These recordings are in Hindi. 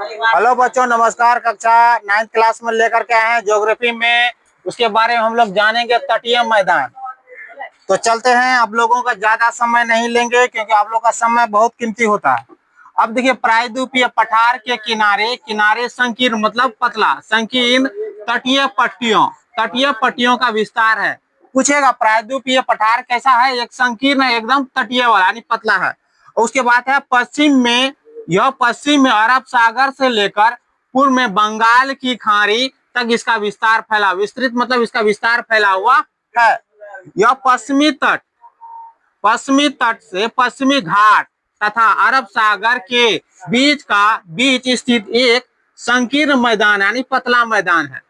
हेलो बच्चों, नमस्कार। कक्षा 9th क्लास में लेकर के आए हैं ज्योग्राफी में। उसके बारे में हम लोग जानेंगे तटीय मैदान। तो चलते हैं, आप लोगों का ज्यादा समय नहीं लेंगे क्योंकि आप लोग का समय बहुत कीमती होता है। अब देखिए, प्रायद्वीपीय पठार के किनारे किनारे संकीर्ण मतलब पतला, संकीर्ण तटीय पट्टियों का विस्तार है। पूछेगा प्रायद्वीपीय पठार कैसा है? एक संकीर्ण है, एकदम तटीय वाला यानी पतला है। उसके बाद है पश्चिम में अरब सागर से लेकर पूर्व में बंगाल की खाड़ी तक इसका विस्तार फैला, विस्तृत मतलब इसका विस्तार फैला हुआ है। यह पश्चिमी तट से पश्चिमी घाट तथा अरब सागर के बीच स्थित एक संकीर्ण मैदान यानी पतला मैदान है।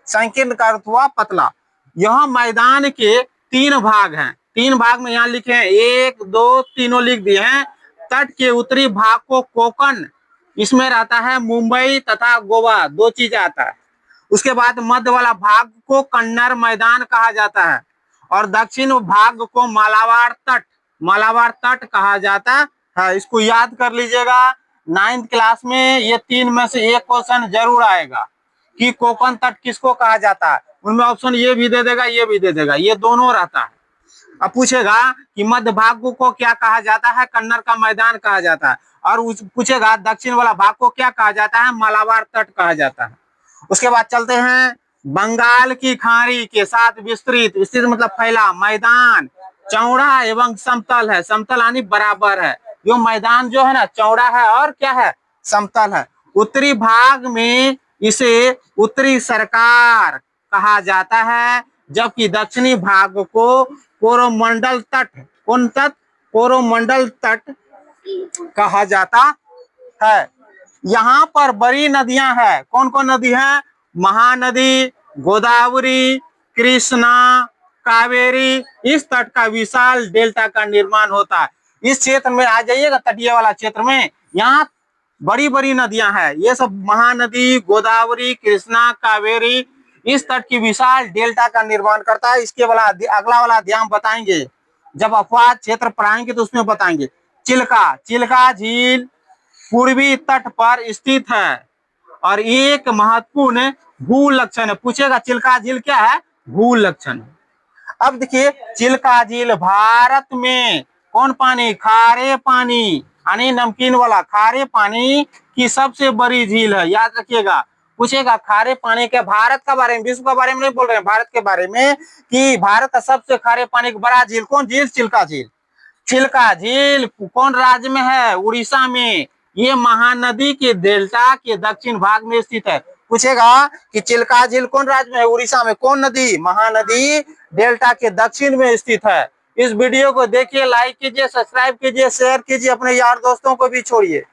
संकीर्ण का अर्थ हुआ पतला। यह मैदान के 3 भाग हैं। 3 भाग में यहाँ लिखे हैं, 1 2 तीनों लिख दिए हैं। तट के उत्तरी भाग को कोकण, इसमें रहता है मुंबई तथा गोवा, 2 चीज आता है। उसके बाद मध्य वाला भाग को कन्नर मैदान कहा जाता है और दक्षिण भाग को मालाबार तट कहा जाता है। इसको याद कर लीजिएगा, 9th क्लास में ये 3 में से एक क्वेश्चन जरूर आएगा कि कोकण तट किसको कहा जाता है। उनमें ऑप्शन ये भी दे देगा, ये भी दे देगा, ये दोनों रहता है। अब पूछेगा कि मध्य भाग को क्या कहा जाता है? कन्नर का मैदान कहा जाता है। और पूछेगा दक्षिण वाला भाग को क्या कहा जाता है? मालाबार तट कहा जाता है। उसके बाद चलते हैं, बंगाल की खाड़ी के साथ विस्तृत मतलब फैला मैदान चौड़ा एवं समतल है। समतल यानी बराबर है। जो मैदान जो है ना, चौड़ा है और क्या है? समतल है। उत्तरी भाग में इसे उत्तरी सरकार कहा जाता है, जबकि दक्षिणी भाग को कोरोमंडल तट कहा जाता है। यहाँ पर बड़ी नदियां हैं। कौन कौन नदी है? महानदी, गोदावरी, कृष्णा, कावेरी। इस तट का विशाल डेल्टा का निर्माण होता है। इस क्षेत्र में आ जाइएगा, तटीय वाला क्षेत्र में, यहाँ बड़ी बड़ी नदियां हैं। ये सब महानदी, गोदावरी, कृष्णा, कावेरी इस तट की विशाल डेल्टा का निर्माण करता है। इसके वाला अगला वाला अध्याय बताएंगे, जब अपवाद क्षेत्र पढ़ाएंगे तो उसमें बताएंगे। चिल्का झील पूर्वी तट पर स्थित है और एक महत्वपूर्ण भू लक्षण है। पूछेगा चिल्का झील क्या है? भू लक्षण। अब देखिए, चिल्का झील भारत में कौन पानी? खारे पानी यानी नमकीन वाला खारे पानी की सबसे बड़ी झील है। याद रखिएगा। पूछेगा खारे पानी के भारत के बारे में, विश्व के बारे में नहीं बोल रहे हैं, भारत के बारे में, कि भारत का सबसे खारे पानी का बड़ा झील कौन झील? चिल्का झील। चिल्का झील कौन राज्य में है? उड़ीसा में। ये महानदी के डेल्टा के दक्षिण भाग में स्थित है। पूछेगा कि चिल्का झील कौन राज्य में है? उड़ीसा में। कौन नदी? महानदी डेल्टा के दक्षिण में स्थित है। इस वीडियो को देखिए, लाइक कीजिए, सब्सक्राइब कीजिए, शेयर कीजिए, अपने यार दोस्तों को भी छोड़िए।